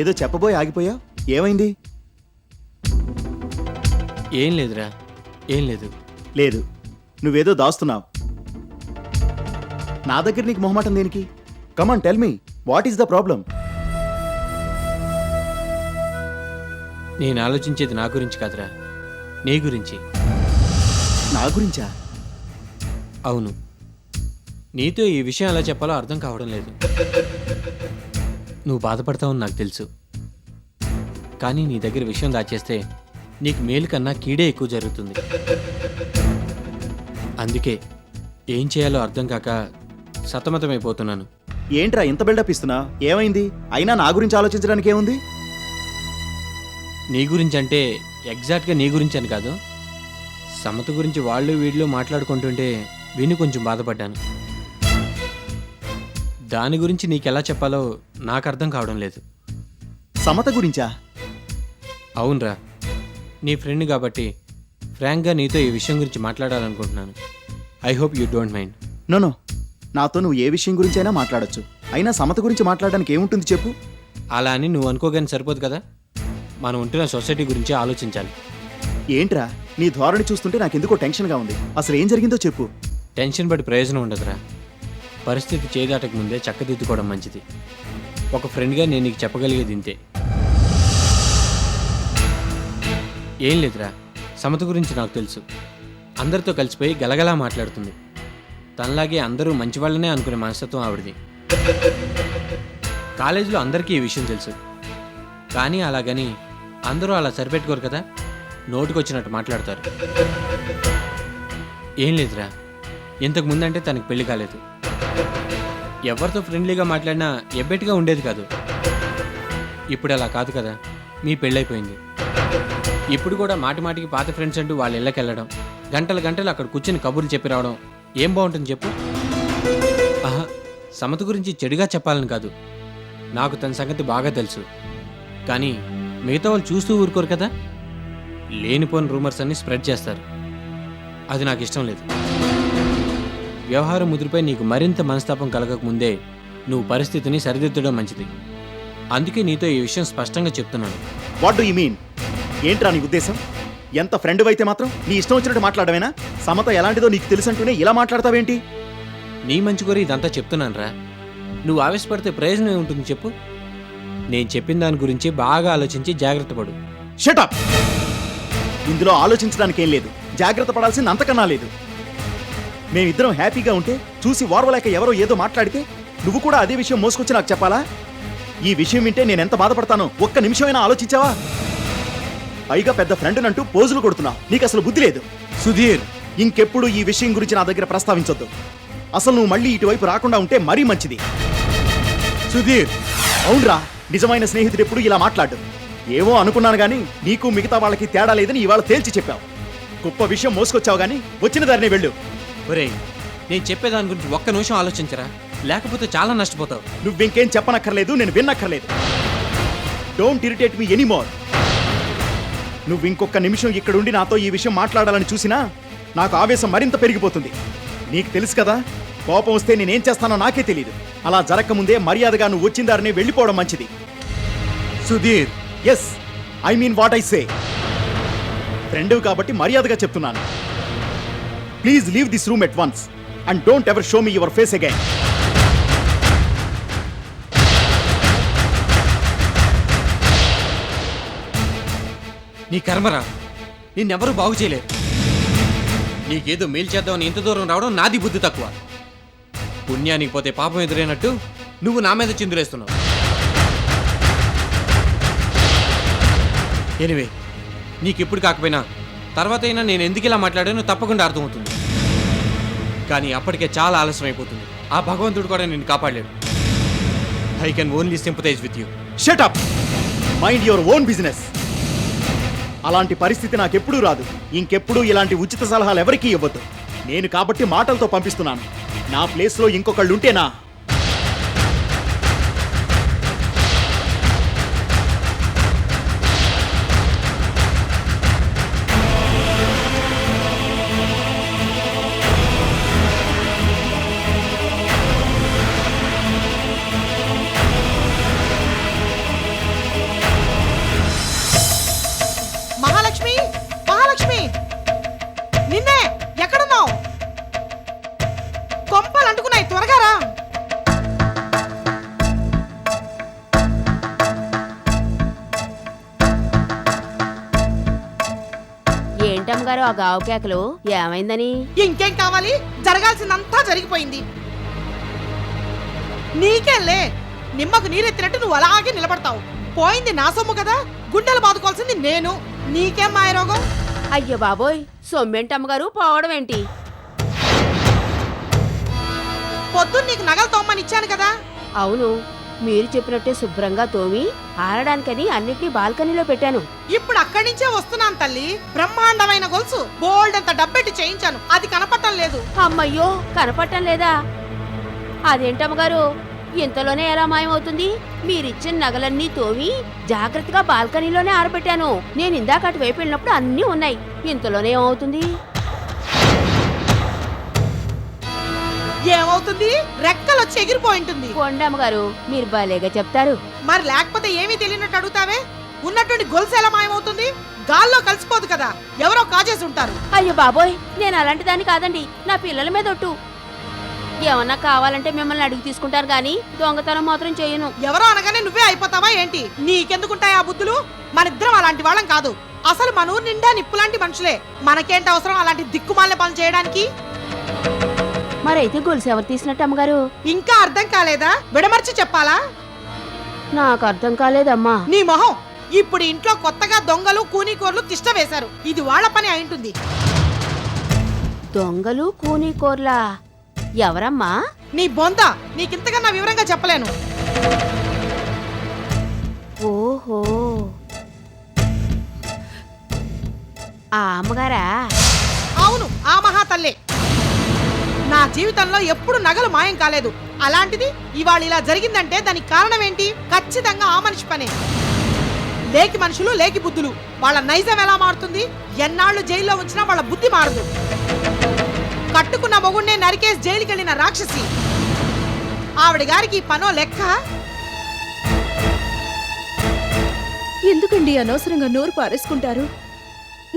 ఏదో చెప్పబోయి ఆగిపోయా, ఏమైంది? ఏం లేదురా, ఏం లేదు. లేదు, నువ్వేదో దాస్తున్నావు. నా దగ్గర నీకు మొహమాటం దేనికి? Come on tell me, what is the problem? నేను ఆలోచించేది నా గురించి కాదురా, నీ గురించి. నా గురించా? అవును, నీతో ఈ విషయం ఎలా చెప్పాలో అర్థం కావడం లేదు. నువ్వు బాధపడతావని నాకు తెలుసు, కానీ నీ దగ్గర విషయం దాచేస్తే నీకు మేలు కన్నా కీడే ఎక్కువ జరుగుతుంది. అందుకే ఏం చేయాలో అర్థం కాక సతమతమైపోతున్నాను. ఏంట్రా ఇంత బిల్డప్ ఇస్తున్నా? ఏమైంది? అయినా నా గురించి ఆలోచించడానికి ఏముంది? నీ గురించి అంటే ఎగ్జాక్ట్గా నీ గురించి అని కాదు, సమత గురించి వాళ్ళు వీళ్ళు మాట్లాడుకుంటుంటే విని కొంచెం బాధపడ్డాను. దాని గురించి నీకెలా చెప్పాలో నాకు అర్థం కావడం లేదు. సమత గురించా? అవునరా, నీ ఫ్రెండ్ కాబట్టి ఫ్రాంక్గా నీతో ఈ విషయం గురించి మాట్లాడాలనుకుంటున్నాను. I hope you don't mind. No, నాతో నువ్వు ఏ విషయం గురించైనా మాట్లాడొచ్చు. అయినా సమత గురించి మాట్లాడడానికి ఏముంటుంది చెప్పు? అలా అని నువ్వు అనుకోగానే సరిపోదు కదా, మనం ఉంటున్న సొసైటీ గురించి ఆలోచించాలి. ఏంట్రా నీ ధోరణి చూస్తుంటే నాకెందుకో టెన్షన్గా ఉంది. అసలు ఏం జరిగిందో చెప్పు. టెన్షన్ పడి ప్రయోజనం ఉండదురా, పరిస్థితి చేదాటకు ముందే చక్కదిద్దుకోవడం మంచిది. ఒక ఫ్రెండ్గా నేను నీకు చెప్పగలిగేది ఇంతే. ఏం లేదురా, సమత గురించి నాకు తెలుసు. అందరితో కలిసిపోయి గలగలా మాట్లాడుతుంది. తనలాగే అందరూ మంచివాళ్ళనే అనుకునే మనస్తత్వం ఆవిడది. కాలేజీలో అందరికీ ఈ విషయం తెలుసు, కానీ అలాగని అందరూ అలా సరిపెట్టుకోరు కదా, నోటికొచ్చినట్టు మాట్లాడతారు. ఏం లేదురా, ఇంతకు ముందంటే తనకి పెళ్లి కాలేదు. ఎవరితో ఫ్రెండ్లీగా మాట్లాడినా ఎబ్బెట్టుగా ఉండేది కాదు. ఇప్పుడు అలా కాదు కదా, మీ పెళ్ళైపోయింది. ఇప్పుడు కూడా మాటి మాటికి పాత ఫ్రెండ్స్ అంటూ వాళ్ళ ఇళ్ళకి వెళ్ళడం, గంటలు గంటలు అక్కడ కూర్చొని కబుర్లు చెప్పి రావడం ఏం బాగుంటుంది చెప్పు? ఆహా, సమత గురించి చెడుగా చెప్పాలని కాదు, నాకు తన సంగతి బాగా తెలుసు. కానీ మిగతా వాళ్ళు చూస్తూ ఊరుకోరు కదా, లేనిపోని రూమర్స్ అన్ని స్ప్రెడ్ చేస్తారు. అది నాకు ఇష్టం లేదు. వ్యవహారం ముదిరిపై నీకు మరింత మనస్తాపం కలగకముందే నువ్వు పరిస్థితిని సరిదిద్దడం మంచిది. అందుకే నీతో ఈ విషయం స్పష్టంగా చెప్తున్నాను. What do you mean? ఏంట్రా నీ ఉద్దేశం? ఎంత ఫ్రెండ్ అయితే మాత్రం నీ ఇష్టం వచ్చినట్టు మాట్లాడవేనా? సమత ఎలాంటిదో నీకు తెలుసంటూనే ఇలా మాట్లాడతావేంటి? నీ మంచి కోరి ఇదంతా చెప్తున్నాను రా. నువ్వు ఆవేశపడితే ప్రయోజనం ఏముంటుంది చెప్పు? నేను చెప్పిన దాని గురించి బాగా ఆలోచించి జాగ్రత్త పడు. Shut up! ఇందులో ఆలోచించడానికి ఏం లేదు, జాగ్రత్త పడాల్సింది అంతకన్నా లేదు. మేమిద్దరం హ్యాపీగా ఉంటే చూసి ఓర్వలేక ఎవరో ఏదో మాట్లాడితే నువ్వు కూడా అదే విషయం మోసుకొచ్చి నాకు చెప్పాలా? ఈ విషయం వింటే నేనెంత బాధపడతానో ఒక్క నిమిషమైనా ఆలోచించావా? పైగా పెద్ద ఫ్రెండ్ అంటూ పోజులు కొడుతున్నావు. నీకు అసలు బుద్ధి లేదు. సుధీర్, ఇంకెప్పుడు ఈ విషయం గురించి నా దగ్గర ప్రస్తావించొద్దు. అసలు నువ్వు మళ్ళీ ఇటువైపు రాకుండా ఉంటే మరీ మంచిది. సుధీర్, అవునరా, నిజమైన స్నేహితుడు ఎప్పుడు ఇలా మాట్లాడు. ఏవో అనుకున్నాను గానీ నీకు మిగతా వాళ్ళకి తేడా లేదని ఇవాళ తేల్చి చెప్పావు. గొప్ప విషయం మోసుకొచ్చావు గానీ వచ్చిన దారినే వెళ్ళు. ఒరేయ్, నేను చెప్పేదాని గురించి ఒక్క నిమిషం ఆలోచించరా, లేకపోతే చాలా నష్టపోతావు. నువ్వింకేం చెప్పనక్కర్లేదు, నేను విన్నక్కర్లేదు. Don't irritate me anymore. నువ్వు ఇంకొక నిమిషం ఇక్కడుండి నాతో ఈ విషయం మాట్లాడాలని చూసినా నాకు ఆవేశం మరింత పెరిగిపోతుంది. నీకు తెలుసు కదా, కోపం వస్తే నేనేం చేస్తానో నాకే తెలియదు. అలా జరగకముందే మర్యాదగా నువ్వు వచ్చిన దారిని వెళ్ళిపోవడం మంచిది. Sudheer, yes, I mean what I say. Friend కాబట్టి మర్యాదగా చెప్తున్నాను. Please leave this room at once and don't ever show me your face again. నీ కర్మరా, నిన్నెవరూ బాగు చేయలేరు. నీకేదో మేలు చేద్దామని ఇంత దూరం రావడం నాది బుద్ధి తక్కువ. పుణ్యానికి పోతే పాపం ఎదురైనట్టు నువ్వు నా మీద చిందులేస్తున్నావు. ఎనివే, నీకెప్పుడు కాకపోయినా తర్వాత అయినా నేను ఎందుకు ఇలా మాట్లాడానో తప్పకుండా అర్థమవుతుంది. కానీ అప్పటికే చాలా ఆలస్యం అయిపోతుంది. ఆ భగవంతుడు కూడా నిన్ను కాపాడలేడు. I can only sympathise with you. Shut up! Mind your own business. అలాంటి పరిస్థితి నాకెప్పుడూ రాదు. ఇంకెప్పుడు ఇలాంటి ఉచిత సలహాలు ఎవరికీ ఇవ్వద్దు. నేను కాబట్టి మాటలతో పంపిస్తున్నాను. నా ప్లేస్లో ఇంకొకళ్ళు ఉంటేనా? పెట్టారో ఆ గావు కేకలు ఏమైందని? ఇంకేం కావాలి? జరగాల్సిందంతా జరిగిపోయింది. నీకేంలే, నిమ్మకు నీరెత్తినట్టు నువ్వు అలాగే నిలబడతావు. పోయింది నా సొమ్ము కదా, గుండెలు బాదుకోవాల్సింది నేను. నీకేం మాయరోగం? అయ్యో బాబోయ్, సొమ్మెంటమ్మగారు పోవడం ఏంటి? పొద్దున్న నీకు నగలు తోమ్మని ఇచ్చాను కదా. అవును, మీరు చెప్పినట్టే శుభ్రంగా తోమి ఆరడానికని అన్నిటినీ బాల్కనీలో పెట్టాను. ఇప్పుడు అక్కడి నుంచే వస్తున్నాను తల్లి. బ్రహ్మాండమైన గొలుసు బోల్డ్ అంత డబ్బెట్టి చేయించాను, అది కనపడటం లేదు. అమ్మయ్యో, కనపడటం లేదా? అదేంటమ్మగారు, ఇంతలోనే ఎలా మాయమవుతుంది? మీరిచ్చిన నగలన్నీ తోమి జాగ్రత్తగా బాల్కనీలోనే ఆరబెట్టాను. నేను ఇందాక అటువైపు వెళ్ళినప్పుడు అన్నీ ఉన్నాయి. ఇంతలోనే ఏమవుతుంది? ఏమవుతుంది? రెక్కలు వచ్చి ఎగిరిపోయింటుంది. కొండమ్మగారు, మీరు భలేగా చెప్తారు. మరి లేకపోతే ఏమీ తెలియనట్టు అడుగుతావే? ఉన్నటువంటి గొలుసు ఎలా మాయమవుతుంది? గాల్లో కలిసిపోదు కదా, ఎవరో కాజేసి ఉంటారు. అయ్యో బాబోయ్, నేను అలాంటి దాన్ని కాదండి. నా పిల్లల మీద ఒట్టు. ఏమన్నా కావాలంటే మిమ్మల్ని అడిగి తీసుకుంటారు గాని దొంగతనం మాత్రం చేయను. ఎవరో అనగానే నువ్వే అయిపోతావా ఏంటి? నీకెందుకుంటాయి ఆ బుద్ధులు? మనిద్దరం అలాంటి వాళ్ళం కాదు. అసలు మన ఊరు నిండా నిప్పులాంటి మనుషులే. మనకేంటి అవసరం అలాంటి దిక్కుమాలిన పనులు చేయడానికి? మరైతే గొలుసు ఎవరు తీసినట్టు అమ్మగారు? ఇంకా అర్థం కాలేదా? విడమర్చి చెప్పాలా? నాకు అర్థం కాలేదమ్మా. నీ మొహం. ఇప్పుడు ఇంట్లో కొత్తగా దొంగలు కూనీకోర్లు తిష్ట వేశారు. ఇది వాళ్ళ పని అయింటుంది. దొంగలు కూనీకోర్లా? ఎవరమ్మా? నీ బొంద. నీకింతకన్నా వివరంగా చెప్పలేను. ఓహో, ఆ అమ్మగారా? అవును, ఆ మహాతల్లే. నా జీవితంలో ఎప్పుడు నగలు మాయం కాలేదు. అలాంటిది ఇవాళ ఇలా జరిగిందంటే దానికి కారణం ఏంటి? ఖచ్చితంగా ఆ మనిషి పనే. లేకి మనుషులు, లేకి బుద్ధులు. వాళ్ళ నైజం ఎలా మారుతుంది? ఎన్నాళ్ళు జైల్లో ఉంచినా వాళ్ళ బుద్ధి మారదు. కట్టుకున్న మొగుణ్ణే నరికేసి జైలుకి వెళ్ళిన రాక్షసి ఆవిడ గారికి ఈ పనో లెక్క. ఎందుకండి అనవసరంగా నోరు పారేసుకుంటారు?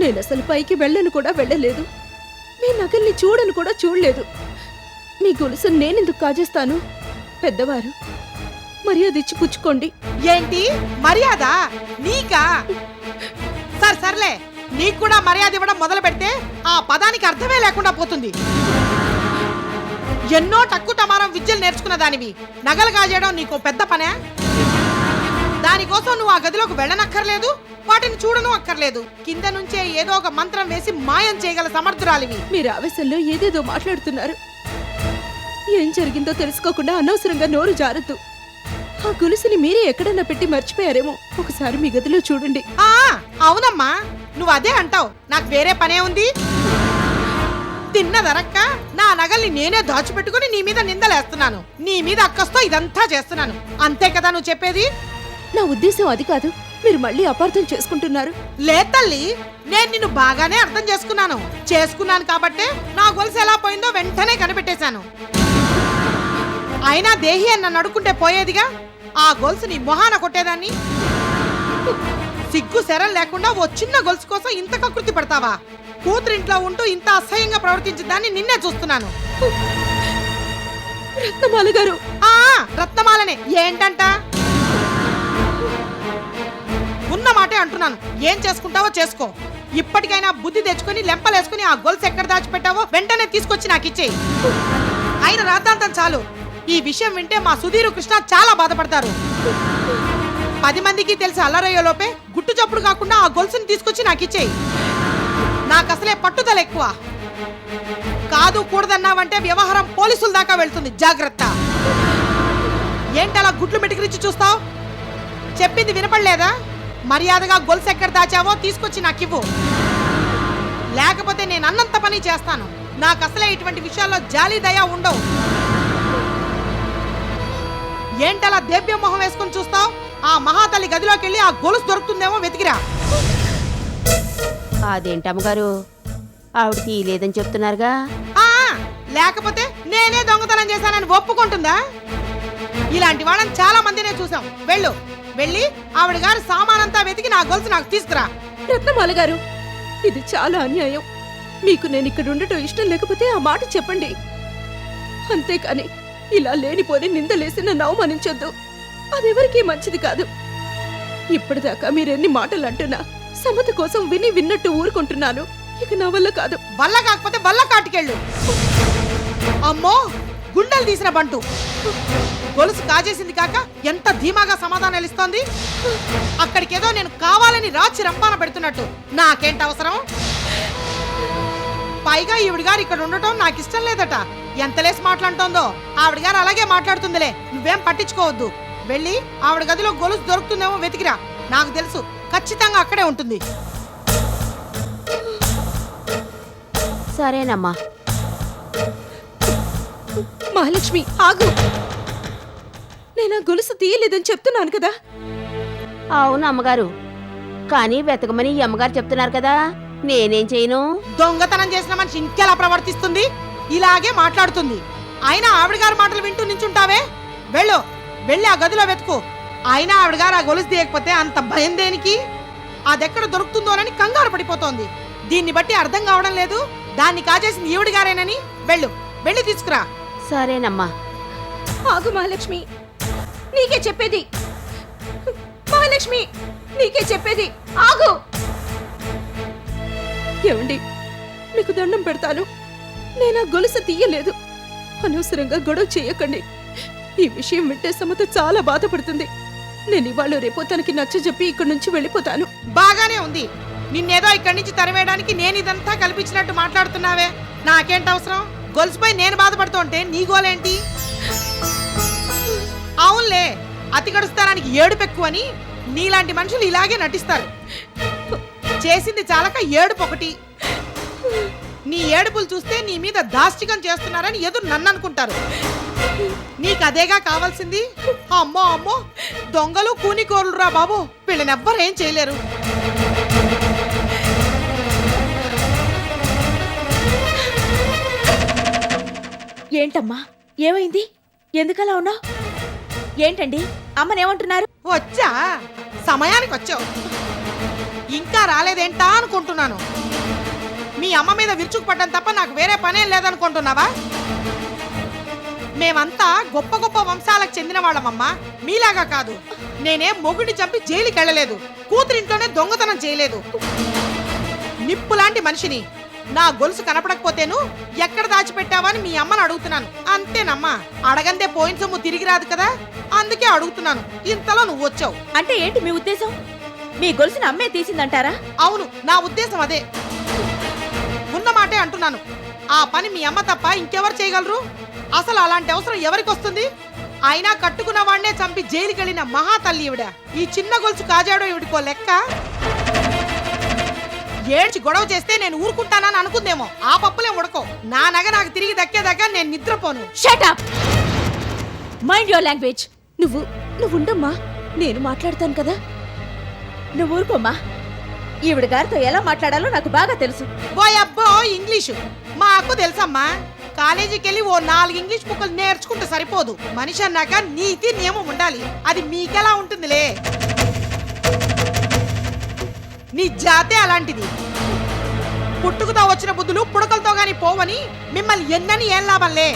నేనసలు పైకి వెళ్ళను కూడా వెళ్ళలేదు. మీ నగల్ని చూడను కూడా చూడలేదు. మీ గొలుసు నేనెందుకు కాజేస్తాను? పెద్దవారు మర్యాద ఇచ్చి పుచ్చుకోండి. ఏంటి మర్యాద? నీకా? సర్లే, నీకు కూడా మర్యాద ఇవ్వడం మొదలు పెడితే ఆ పదానికి అర్థమే లేకుండా పోతుంది. ఎన్నో టక్కు టమారం విద్యలు నేర్చుకున్న దానివి నగలు కాజేయడం నీకు పెద్ద పనే? దానికోసం నువ్వు ఆ గదిలోకి వెళ్ళనక్కర్లేదు, వాటిని చూడను అక్కర్లేదు. కింద నుంచే ఏదో ఒక మంత్రం వేసి మాయం చేయగల సమర్థురాలివి. మీరు ఆవేశంలో ఏదేదో మాట్లాడుతున్నారు. ఏం జరిగిందో తెలుసుకోకుండా అనవసరంగా నోరు జారద్దు. ఆ గొలుసుని మీరే ఎక్కడన్నా పెట్టి మర్చిపోయారేమో. ఒకసారి మీ గదిలో చూడండి. అవునమ్మా, నువ్వు అదే అంటావు. నాకు వేరే పనే ఉంది. తిన్నదరక్క నా నగల్ని నేనే దాచిపెట్టుకుని నీ మీద నిందలేస్తున్నాను. నీ మీద అక్కస్తో ఇదంతా చేస్తున్నాను. అంతే కదా నువ్వు చెప్పేది? నా ఉద్దేశం అది కాదు. మీరు మళ్ళీ అపార్థం చేసుకుంటున్నారు. లేదు తల్లి, నేను నిన్ను బాగానే అర్థం చేసుకున్నాను కాబట్టే నా గొలుసు ఎలా పోయిందో వెంటనే కనిపెట్టేశాను. అయినా దేహి అని నన్ను అడుక్కుంటే పోయేదిగా. ఆ గొలుసు నీ మొహాన కొట్టేదాన్ని. సిగ్గు శరం లేకుండా ఓ చిన్న గొలుసు కోసం ఇంత కకృతి పడతావా? కూతురింట్లో ఉంటూ ఇంత అసహ్యంగా ప్రవర్తించేదాన్ని నిన్నే చూస్తున్నాను. రత్నమాల గారు. రత్నమాలనే ఏంటంట? ఉన్న మాటే అంటున్నాను. ఏం చేసుకుంటావో చేసుకో. ఇప్పటికైనా బుద్ధి తెచ్చుకొని లెంపలేసుకుని ఆ గొలుసు ఎక్కడ దాచిపెట్టావో వెంటనే తీసుకొచ్చి నాకు ఇచ్చేయి. ఆయన రాద్దాంతం చాలు. ఈ విషయం వింటే మా సుధీరు కృష్ణ చాలా బాధపడతారు. 10 మందికి తెలిసి అల్లరయ్యేలోపే గుట్టు చప్పుడు కాకుండా ఆ గొలుసుని తీసుకొచ్చి నాకు ఇచ్చేయి. నాకు అసలే పట్టుదల ఎక్కువ. కాదు కూడదన్నావంటే వ్యవహారం పోలీసుల దాకా వెళ్తుంది. జాగ్రత్త. ఏంటలా గుట్లు మెటికిరించి చూస్తావు? చెప్పింది వినపడలేదా? మర్యాదగా గొలుసు ఎక్కడ దాచావో తీసుకొచ్చి నాకివ్వు. లేకపోతే నేను అన్నంత పని చేస్తాను. నాకు అసలే ఇటువంటి విషయాల్లో జాలి దయ ఉండవు. ఏంటలా దేవ్య మొహం వేసుకుని చూస్తావు? ఆ మహాతల్లి గదిలోకి వెళ్ళి ఆ గొలుసు దొరుకుతుందేమో వెతికిరా. అదేంటమ్మగారు, ఆవిడ తీయలేదని చెప్తున్నారుగా. లేకపోతే నేనే దొంగతనం చేశానని ఒప్పుకుంటుందా? ఇలాంటి వాళ్ళని చాలా మందినే చూసాం. వెళ్ళి ఆవిడ గారి సామానంతా వెతికి నా గొలుసు నాకు తీసుకురా. రత్నమాల గారు, ఇది చాలా అన్యాయం. మీకు నేను ఇక్కడ ఉండటం ఇష్టం లేకపోతే ఆ మాట చెప్పండి. అంతేకాని ఇలా లేనిపోని నిందలేసి నన్ను అవమానించొద్దు. అదెవరికీ మంచిది కాదు. ఇప్పటిదాకా మీరెన్ని మాటలు అంటున్నా సమత కోసం విన్నట్టు ఊరుకుంటున్నాను. ఇక నా వల్ల కాదు. వల్ల కాకపోతే వల్ల కాటికెళ్ళు. అమ్మో, గుండెలు తీసిన బంటు. గొలుసు కాజేసింది కాక ఎంత ధీమాగా సమాధానాలు ఇస్తోంది. అక్కడికేదో నేను కావాలని రాచి రంపాన పెడుతున్నట్టు. నాకేంటి అవసరం? పైగా ఈవిడ గారు ఇక్కడ ఉండటం నాకు ఇష్టం లేదట. ఎంతలేసి మాట్లాడుతోందో. ఆవిడ గారు అలాగే మాట్లాడుతుందిలే, నువ్వేం పట్టించుకోవద్దు. వెళ్ళి ఆవిడ గదిలో గొలుసు దొరుకుతుందేమో వెతికిరా. నాకు తెలుసు, ఖచ్చితంగా అక్కడే ఉంటుంది. సరేనమ్మా. మహాలక్ష్మి ఆగు. నేను ఆ గొలుసు తీయలేదని చెప్తున్నాను కదా. అవును అమ్మగారు, కానీ వెతకమని ఈ అమ్మగారు చెప్తున్నారు కదా, నేనేం చేయను? దొంగతనం చేసిన మనిషి ఇంకెలా ప్రవర్తిస్తుంది? ఇలాగే మాట్లాడుతుంది. అయినా ఆవిడ గారి మాటలు వింటూ నించుంటావే? వెళ్ళు, వెళ్ళి ఆ గదిలో వెతుకు. అయినా ఆవిడ గారు ఆ గొలుసు తీయకపోతే అంత భయం దేనికి? అదెక్కడ దొరుకుతుందోనని కంగారు పడిపోతోంది. దీన్ని బట్టి అర్థం కావడం లేదు దాన్ని కాజేసింది ఈవిడ గారేనని. వెళ్ళు, వెళ్ళి తీసుకురా. సరేనమ్మా. ఆగు మహాలక్ష్మి, నీకే చెప్పేది. మహాలక్ష్మి, నీకే చెప్పేది, ఆగు. ఏమండి, మీకు దండం పెడతాను, నేను ఆ గొలుసు తీయలేదు. అనవసరంగా గొడవ చేయకండి. ఈ విషయం వింటే సమత చాలా బాధపడుతుంది. నేను ఇవాళ రేపో తనకి నచ్చజెప్పి ఇక్కడి నుంచి వెళ్ళిపోతాను. బాగానే ఉంది. నిన్నేదో ఇక్కడి నుంచి తరివేయడానికి నేను ఇదంతా కల్పించినట్టు మాట్లాడుతున్నావే. నాకేంటి అవసరం? గొలుసుపై నేను బాధపడుతుంటే నీ గోలేంటి? అవునులే, అతి గడుస్తానికి ఏడుపెక్కు అని నీలాంటి మనుషులు ఇలాగే నటిస్తారు. చేసింది చాలక ఏడుపు ఒకటి. నీ ఏడుపులు చూస్తే నీ మీద దాష్టికం చేస్తున్నారని ఎదురు నన్ను అనుకుంటారు. నీకు అదేగా కావాల్సింది? అమ్మో అమ్మో, దొంగలు కూనికోరులు రా బాబు, వీళ్ళనెవ్వరేం చేయలేరు. ఏంటమ్మా, ఏమైంది? ఎందుకలా ఉన్నావు? ఏంటండి, అమ్మనేమంటున్నారు? వచ్చా, సమయానికి వచ్చావు. ఇంకా రాలేదేంటా అనుకుంటున్నాను. మీ అమ్మ మీద విరుచుకుపడ్డం తప్ప నాకు వేరే పనేం లేదనుకుంటున్నావా? మేమంతా గొప్ప గొప్ప వంశాలకు చెందిన వాళ్ళమమ్మా, మీలాగా కాదు. నేనేం మొగుడిని చంపి జైలుకి వెళ్ళలేదు, కూతురింట్లోనే దొంగతనం చేయలేదు. నిప్పులాంటి మనిషిని. నా గొలుసు కనపడకపోతేను ఎక్కడ దాచిపెట్టావని మీ అమ్మని అడుగుతున్నాను. అంతేనమ్మా, అడగందే పోయిన సొమ్ము తిరిగి రాదు కదా, అందుకే అడుగుతున్నాను. ఇంతలో నువ్వు వచ్చావు. అంటే ఏంటి మీ ఉద్దేశం? మీ గొలుసుని అమ్మే తీసిందంటారా? అవును, నా ఉద్దేశం అదే. ఉన్న మాటే అంటున్నాను. ఆ పని మీ అమ్మ తప్ప ఇంకెవరు చేయగలరు? అసలు అలాంటి అవసరం ఎవరికి వస్తుంది? అయినా కట్టుకున్న వాడినే చంపి జైలుకి వెళ్ళిన మహా తల్లి ఈవిడ. ఈ చిన్న గొలుసు కాజాడో ఈవిడికో లెక్క. ఏడ్చి గొడవ చేస్తే నేను ఊరుకుంటానని అనుకుందేమో. ఆ పప్పులే ఉడకో. నా నగ నాకు తిరిగి దక్కేదాకా నేను నిద్రపోను. Shut up, mind your language. నువ్వు ఉండమ్మా, నేను మాట్లాడతాను కదా. నువ్వు ఊరుకోమ్మా. ఈవిడ గారితో ఎలా మాట్లాడాలో నాకు బాగా తెలుసు. అబ్బో ఇంగ్లీషు మాకు తెలుసమ్మా. కాలేజీకి వెళ్ళి ఓ 4 ఇంగ్లీష్ బుక్కులు నేర్చుకుంటే సరిపోదు. మనిషి అన్నాక నీతి నియమం ఉండాలి. అది మీకెలా ఉంటుందిలే. నీ జాతే అలాంటిది. పుట్టుకతో వచ్చిన బుద్ధులు పుడకలతో గాని పోవని మిమ్మల్ని ఎన్నని ఏం లాభంలే.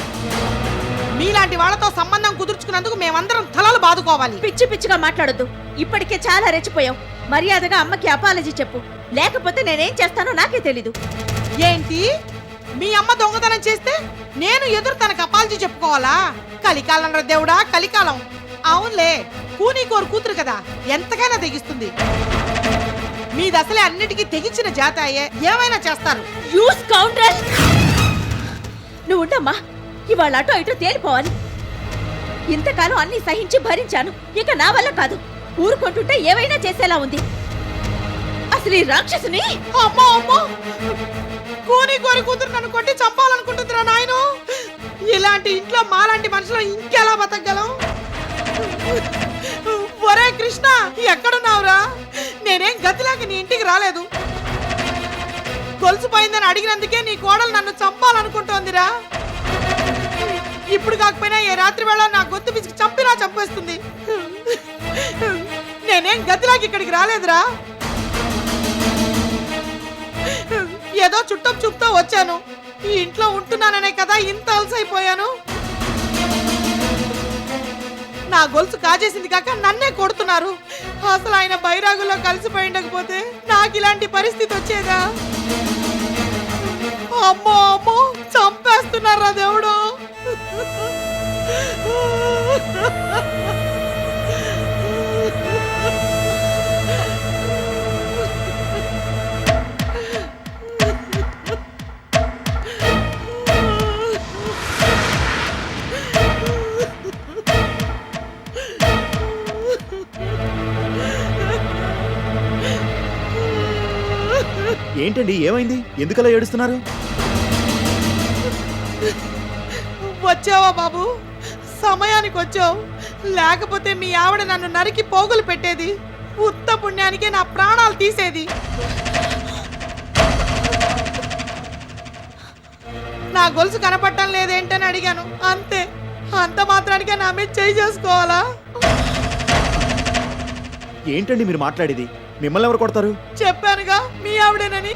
మీలాంటి వాళ్ళతో సంబంధం కుదుర్చుకున్నందుకు మేమందరం తలలు బాదుకోవాలి. పిచ్చి పిచ్చిగా మాట్లాడొద్దు. ఇప్పటికే చాలా రెచ్చిపోయావు. మర్యాదగా అమ్మకి అపాలజీ చెప్పు, లేకపోతే నేనేం చేస్తానో నాకే తెలీదు. ఏంటి, మీ అమ్మ దొంగతనం చేస్తే నేను ఎదురు తనకు అపాలజీ చెప్పుకోవాలా? కలికాలం రా దేవుడా, కలికాలం. అవునులే, కూనీకోరు కూతురు కదా, ఎంతకైనా తెగిస్తుంది. మీ దశలే అన్నిటికీ తెగించిన జాతాయే, ఏమైనా చేస్తారు. You scoundrel! నువ్వు ఉండమ్మా, ఇవాళ అటో ఇటో తేలిపోవాలి. ఇంతకాలం అన్ని సహించి భరించాను, ఇక నా వల్ల కాదు. ఊరుకుంటుంటే ఏవైనా చేసేలా ఉంది. అసలు ఈ రాక్షసుని అమ్మో అమ్మో, కూనీకోరు కూతురు నన్ను కొట్టి చంపాలనుకుంటుందిరా నాయను. ఇలాంటి ఇంట్లో మాలాంటి మనుషులు ఇంకెలా బతకగలం? ఒరే కృష్ణ, ఎక్కడున్నావురా? నేనేం గతిలాగా నీ ఇంటికి రాలేదు. గొలుసు పోయిందని అడిగినందుకే నీ కోడలు నన్ను చంపాలనుకుంటోందిరా. ఇప్పుడు కాకపోయినా ఏ రాత్రి వేళ నా గొంతు పిసికి చంపినా చంపేస్తుంది. నేనేం గతిలాగా ఇక్కడికి రాలేదురా. ఏదో చుట్టం చూపుతో వచ్చాను. ఈ ఇంట్లో ఉంటున్నాననే కదా ఇంత అలసైపోయాను. నా గొలుసు కాజేసింది కాక నన్నే కొడుతున్నారు. అసలు ఆయన బైరాగులో కలిసిపోయి ఉండకపోతే నాకు ఇలాంటి పరిస్థితి వచ్చేదా? అమ్మో అమ్మో చంపేస్తున్నారా దేవుడు. ఏంటండి ఏమైంది? ఎందుకలా ఏడుస్తున్నారు? వచ్చావా బాబు, సమయానికి వచ్చావు. లేకపోతే మీ ఆవిడ నన్ను నరికి పోగులు పెట్టేది, ఉత్త పుణ్యానికే నా ప్రాణాలు తీసేది. నా గొలుసు కనపడటం లేదేంటని అడిగాను, అంతే. అంత మాత్రానికే నా మీద చేయి చేసుకోవాలా? ఏంటండి మీరు మాట్లాడేది? మిమ్మల్ని ఎవరు కొడతారు? చెప్పానుగా మీ ఆవిడేనని.